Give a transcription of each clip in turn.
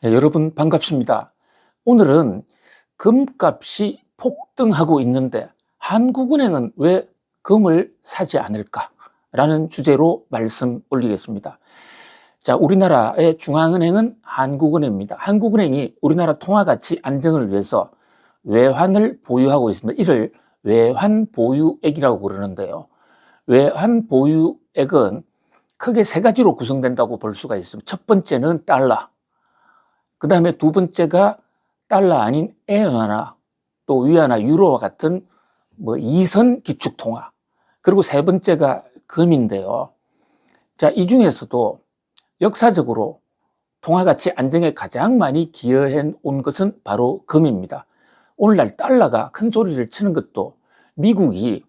네, 여러분 반갑습니다. 오늘은 금값이 폭등하고 있는데 한국은행은 왜 금을 사지 않을까라는 주제로 말씀 올리겠습니다. 자, 우리나라의 중앙은행은 한국은행입니다. 한국은행이 우리나라 통화가치 안정을 위해서 외환을 보유하고 있습니다. 이를 외환보유액이라고 그러는데요. 외환보유액은 크게 세 가지로 구성된다고 볼 수가 있습니다. 첫 번째는 달러, 그 다음에 두 번째가 달러 아닌 엔화나 또 위안화, 유로와 같은 이선 기축통화, 그리고 세 번째가 금인데요. 자, 이 중에서도 역사적으로 통화가치 안정에 가장 많이 기여해 온 것은 바로 금입니다. 오늘날 달러가 큰 소리를 치는 것도 미국이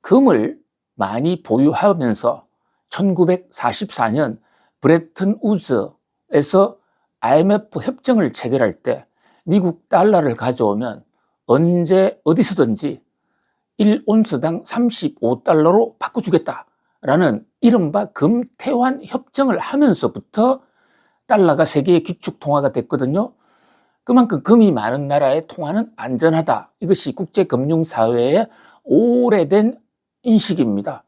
금을 많이 보유하면서 1944년 브레튼 우즈에서 IMF 협정을 체결할 때 미국 달러를 가져오면 언제 어디서든지 1온스당 35달러로 바꿔주겠다라는 이른바 금태환 협정을 하면서부터 달러가 세계의 기축통화가 됐거든요. 그만큼 금이 많은 나라의 통화는 안전하다. 이것이 국제금융사회의 오래된 인식입니다.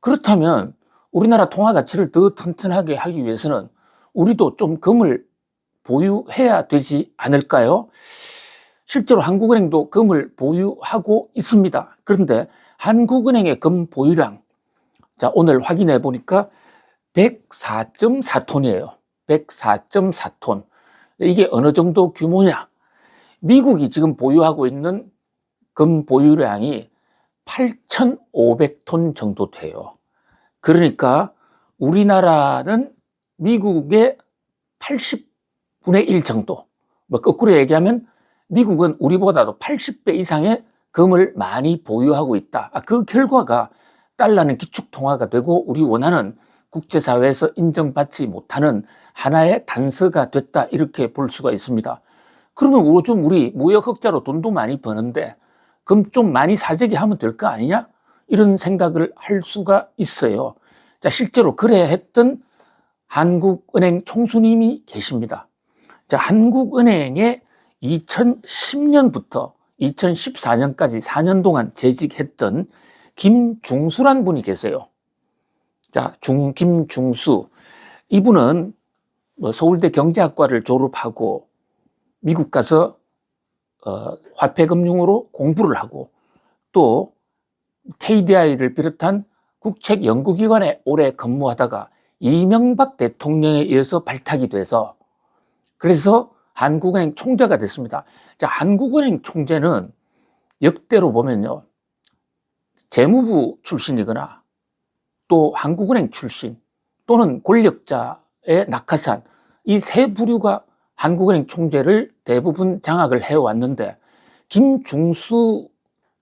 그렇다면 우리나라 통화 가치를 더 튼튼하게 하기 위해서는 우리도 좀 금을 보유해야 되지 않을까요? 실제로 한국은행도 금을 보유하고 있습니다. 그런데 한국은행의 금 보유량, 자, 오늘 확인해 보니까 104.4톤이에요. 104.4톤. 이게 어느 정도 규모냐? 미국이 지금 보유하고 있는 금 보유량이 8,500톤 정도 돼요. 그러니까 우리나라는 미국의 80분의 1 정도, 거꾸로 얘기하면 미국은 우리보다도 80배 이상의 금을 많이 보유하고 있다. 그 결과가 달러는 기축통화가 되고 우리 원화는 국제사회에서 인정받지 못하는 하나의 단서가 됐다, 이렇게 볼 수가 있습니다. 그러면 우리 무역 흑자로 돈도 많이 버는데 금 좀 많이 사재기 하면 될 거 아니냐? 이런 생각을 할 수가 있어요. 자, 실제로 그래 했던 한국은행 총수님이 계십니다. 자, 한국은행에 2010년부터 2014년까지 4년 동안 재직했던 김중수란 분이 계세요. 자, 김중수. 이분은 서울대 경제학과를 졸업하고 미국 가서 화폐금융으로 공부를 하고 또 KDI를 비롯한 국책연구기관에 오래 근무하다가 이명박 대통령에 의해서 발탁이 돼서 그래서 한국은행 총재가 됐습니다. 자, 한국은행 총재는 역대로 보면요, 재무부 출신이거나 또 한국은행 출신 또는 권력자의 낙하산, 이 세 부류가 한국은행 총재를 대부분 장악을 해왔는데 김중수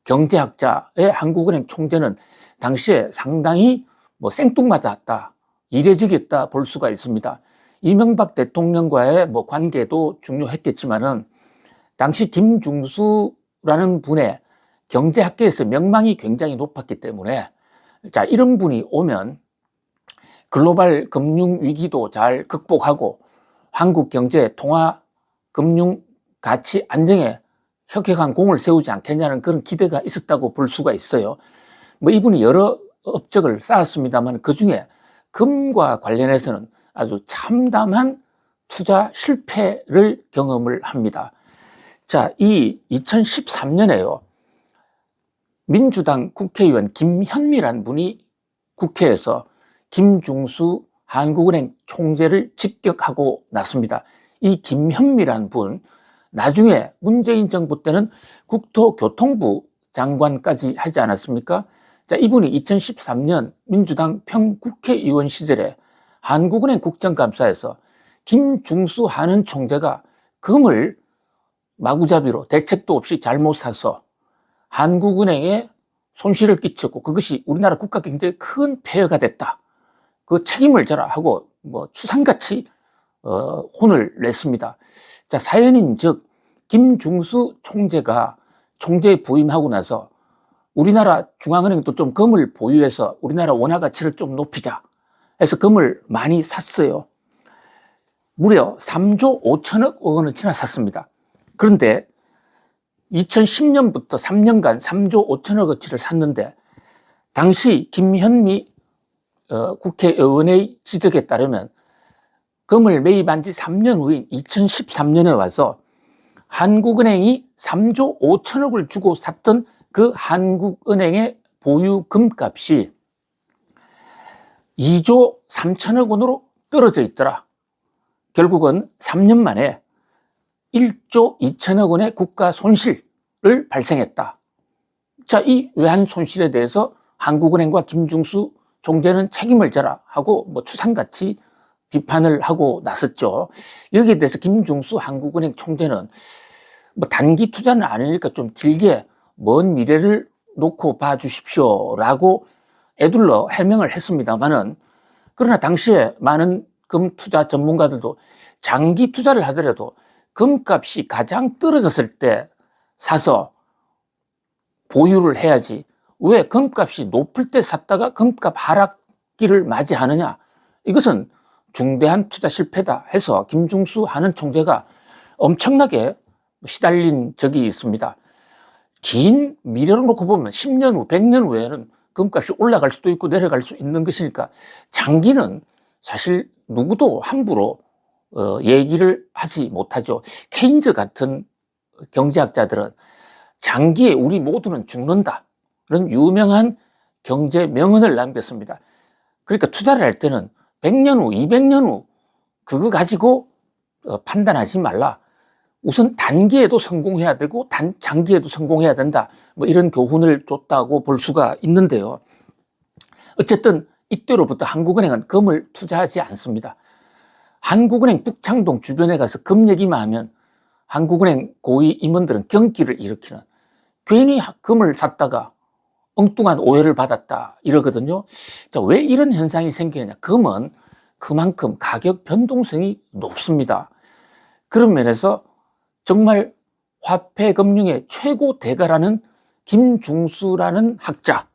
경제학자의 한국은행 총재는 당시에 상당히 생뚱맞았다, 이례적이었다 볼 수가 있습니다. 이명박 대통령과의 관계도 중요했겠지만은 당시 김중수라는 분의 경제학계에서 명망이 굉장히 높았기 때문에, 자, 이런 분이 오면 글로벌 금융 위기도 잘 극복하고 한국 경제 통화 금융 가치 안정에 혁혁한 공을 세우지 않겠냐는 그런 기대가 있었다고 볼 수가 있어요. 이분이 여러 업적을 쌓았습니다만 그중에 금과 관련해서는 아주 참담한 투자 실패를 경험을 합니다. 자, 이 2013년에요. 민주당 국회의원 김현미란 분이 국회에서 김중수 한국은행 총재를 직격하고 났습니다. 이 김현미란 분, 나중에 문재인 정부 때는 국토교통부 장관까지 하지 않았습니까? 자, 이분이 2013년 민주당 평국회의원 시절에 한국은행 국정감사에서 김중수 하는 총재가 금을 마구잡이로 대책도 없이 잘못 사서 한국은행에 손실을 끼쳤고 그것이 우리나라 국가 경제에 큰 폐해가 됐다, 그 책임을 져라 하고 추상같이 혼을 냈습니다. 자, 사연인 즉 김중수 총재가 총재에 부임하고 나서 우리나라 중앙은행도 좀 금을 보유해서 우리나라 원화 가치를 좀 높이자 해서 금을 많이 샀어요. 무려 3조 5천억 원어치나 샀습니다. 그런데 2010년부터 3년간 3조 5천억 원어치를 샀는데 당시 김현미 국회의원의 지적에 따르면 금을 매입한 지 3년 후인 2013년에 와서 한국은행이 3조 5천억을 주고 샀던 그 한국은행의 보유 금값이 2조 3천억 원으로 떨어져 있더라. 결국은 3년 만에 1조 2천억 원의 국가 손실을 발생했다. 자, 이 외환 손실에 대해서 한국은행과 김중수 총재는 책임을 져라 하고 추상같이 비판을 하고 나섰죠. 여기에 대해서 김중수 한국은행 총재는 단기 투자는 아니니까 좀 길게 먼 미래를 놓고 봐주십시오라고 애둘러 해명을 했습니다만은, 그러나 당시에 많은 금 투자 전문가들도 장기 투자를 하더라도 금값이 가장 떨어졌을 때 사서 보유를 해야지 왜 금값이 높을 때 샀다가 금값 하락기를 맞이하느냐, 이것은 중대한 투자 실패다 해서 김중수 하는 총재가 엄청나게 시달린 적이 있습니다. 긴 미래로 놓고 보면 10년 후, 100년 후에는 금값이 올라갈 수도 있고 내려갈 수 있는 것이니까 장기는 사실 누구도 함부로 얘기를 하지 못하죠. 케인즈 같은 경제학자들은 장기에 우리 모두는 죽는다, 그런 유명한 경제 명언을 남겼습니다. 그러니까 투자를 할 때는 100년 후, 200년 후 그거 가지고 판단하지 말라. 우선 단기에도 성공해야 되고 장기에도 성공해야 된다. 이런 교훈을 줬다고 볼 수가 있는데요. 어쨌든 이때로부터 한국은행은 금을 투자하지 않습니다. 한국은행 북창동 주변에 가서 금 얘기만 하면 한국은행 고위 임원들은 경기를 일으키는, 괜히 금을 샀다가 엉뚱한 오해를 받았다 이러거든요. 자, 왜 이런 현상이 생기느냐. 금은 그만큼 가격 변동성이 높습니다. 그런 면에서 정말 화폐 금융의 최고 대가라는 김중수라는 학자,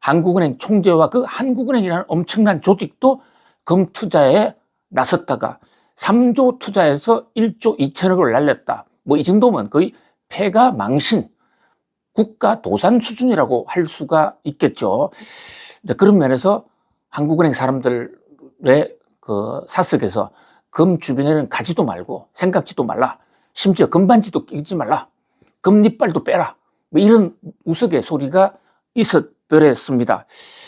한국은행 총재와 그 한국은행이라는 엄청난 조직도 금 투자에 나섰다가 3조 투자해서 1조 2천억을 날렸다. 이 정도면 거의 폐가 망신, 국가 도산 수준이라고 할 수가 있겠죠. 그런 면에서 한국은행 사람들의 그 사석에서 금 주변에는 가지도 말고 생각지도 말라, 심지어 금반지도 끼지 말라, 금리빨도 빼라, 이런 우스개 소리가 있었더랬습니다.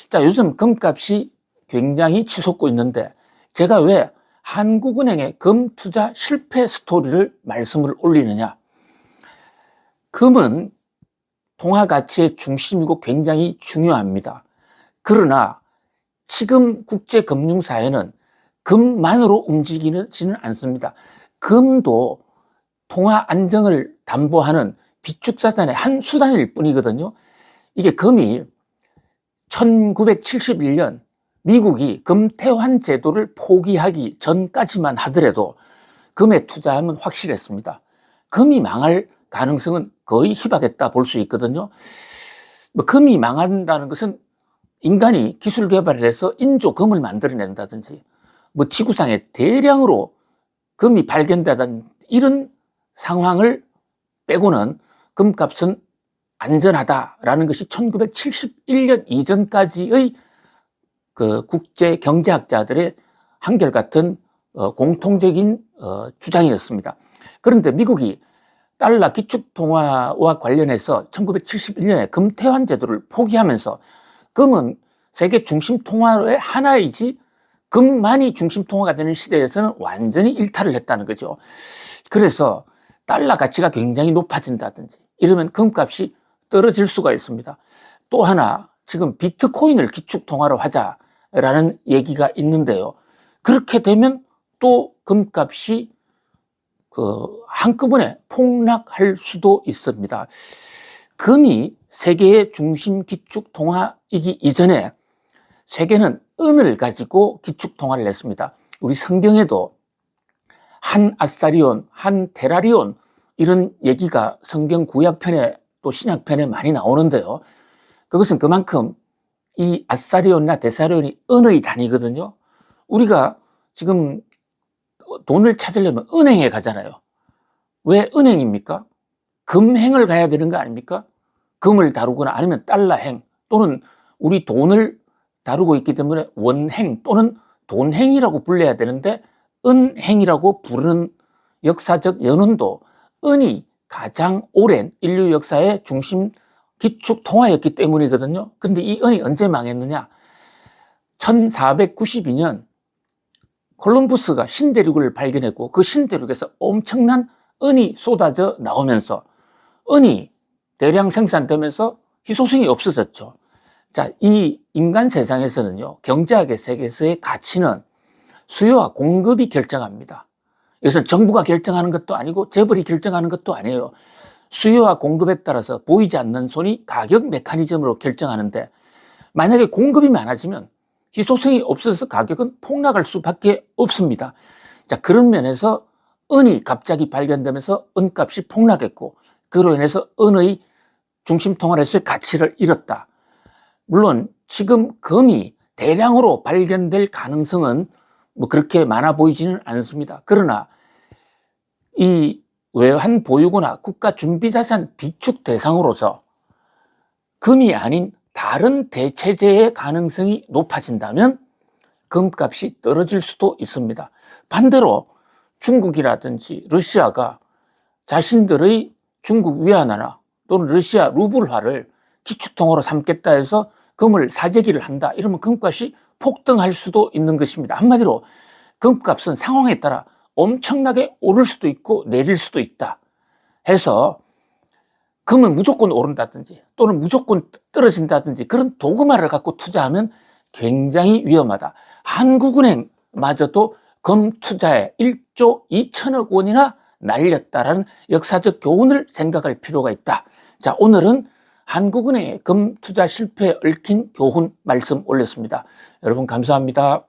자, 요즘 금값이 굉장히 치솟고 있는데 제가 왜 한국은행의 금 투자 실패 스토리를 말씀을 올리느냐. 금은 통화 가치의 중심이고 굉장히 중요합니다. 그러나 지금 국제금융사회는 금만으로 움직이지는 않습니다. 금도 통화 안정을 담보하는 비축자산의 한 수단일 뿐이거든요. 이게 금이 1971년 미국이 금태환 제도를 포기하기 전까지만 하더라도 금에 투자하면 확실했습니다. 금이 망할 가능성은 거의 희박했다 볼 수 있거든요. 금이 망한다는 것은 인간이 기술 개발을 해서 인조 금을 만들어낸다든지 지구상에 대량으로 금이 발견되다는 이런 상황을 빼고는 금값은 안전하다라는 것이 1971년 이전까지의 그 국제 경제학자들의 한결같은 공통적인 주장이었습니다. 그런데 미국이 달러 기축통화와 관련해서 1971년에 금태환 제도를 포기하면서 금은 세계 중심 통화의 하나이지 금만이 중심 통화가 되는 시대에서는 완전히 일탈을 했다는 거죠. 그래서 달러 가치가 굉장히 높아진다든지 이러면 금값이 떨어질 수가 있습니다. 또 하나, 지금 비트코인을 기축통화로 하자라는 얘기가 있는데요. 그렇게 되면 또 금값이 한꺼번에 폭락할 수도 있습니다. 금이 세계의 중심 기축통화이기 이전에 세계는 은을 가지고 기축통화를 냈습니다. 우리 성경에도 한 아사리온, 한 데라리온 이런 얘기가 성경 구약편에 또 신약편에 많이 나오는데요. 그것은 그만큼 이 아사리온이나 데사리온이 은의 단위거든요. 우리가 지금 돈을 찾으려면 은행에 가잖아요. 왜 은행입니까? 금행을 가야 되는 거 아닙니까? 금을 다루거나 아니면 달러행 또는 우리 돈을 다루고 있기 때문에 원행 또는 돈행이라고 불려야 되는데 은행이라고 부르는 역사적 연원도 은이 가장 오랜 인류 역사의 중심 기축 통화였기 때문이거든요. 그런데 이 은이 언제 망했느냐? 1492년 콜럼부스가 신대륙을 발견했고 그 신대륙에서 엄청난 은이 쏟아져 나오면서 은이 대량 생산되면서 희소성이 없어졌죠. 자, 이 인간 세상에서는요, 경제학의 세계에서의 가치는 수요와 공급이 결정합니다. 이것은 정부가 결정하는 것도 아니고 재벌이 결정하는 것도 아니에요. 수요와 공급에 따라서 보이지 않는 손이 가격 메커니즘으로 결정하는데 만약에 공급이 많아지면 희소성이 없어서 가격은 폭락할 수밖에 없습니다. 자, 그런 면에서 은이 갑자기 발견되면서 은값이 폭락했고 그로 인해서 은의 중심통화로서의 가치를 잃었다. 물론 지금 금이 대량으로 발견될 가능성은 뭐 그렇게 많아 보이지는 않습니다. 그러나 이 외환 보유고나 국가 준비자산 비축 대상으로서 금이 아닌 다른 대체재의 가능성이 높아진다면 금값이 떨어질 수도 있습니다. 반대로 중국이라든지 러시아가 자신들의 중국 위안화나 또는 러시아 루블화를 기축통화로 삼겠다 해서 금을 사재기를 한다. 이러면 금값이 폭등할 수도 있는 것입니다. 한마디로 금값은 상황에 따라 엄청나게 오를 수도 있고 내릴 수도 있다 해서 금은 무조건 오른다든지 또는 무조건 떨어진다든지 그런 도그마를 갖고 투자하면 굉장히 위험하다. 한국은행마저도 금 투자에 1조 2천억 원이나 날렸다라는 역사적 교훈을 생각할 필요가 있다. 자, 오늘은 한국은행의 금 투자 실패에 얽힌 교훈 말씀 올렸습니다. 여러분 감사합니다.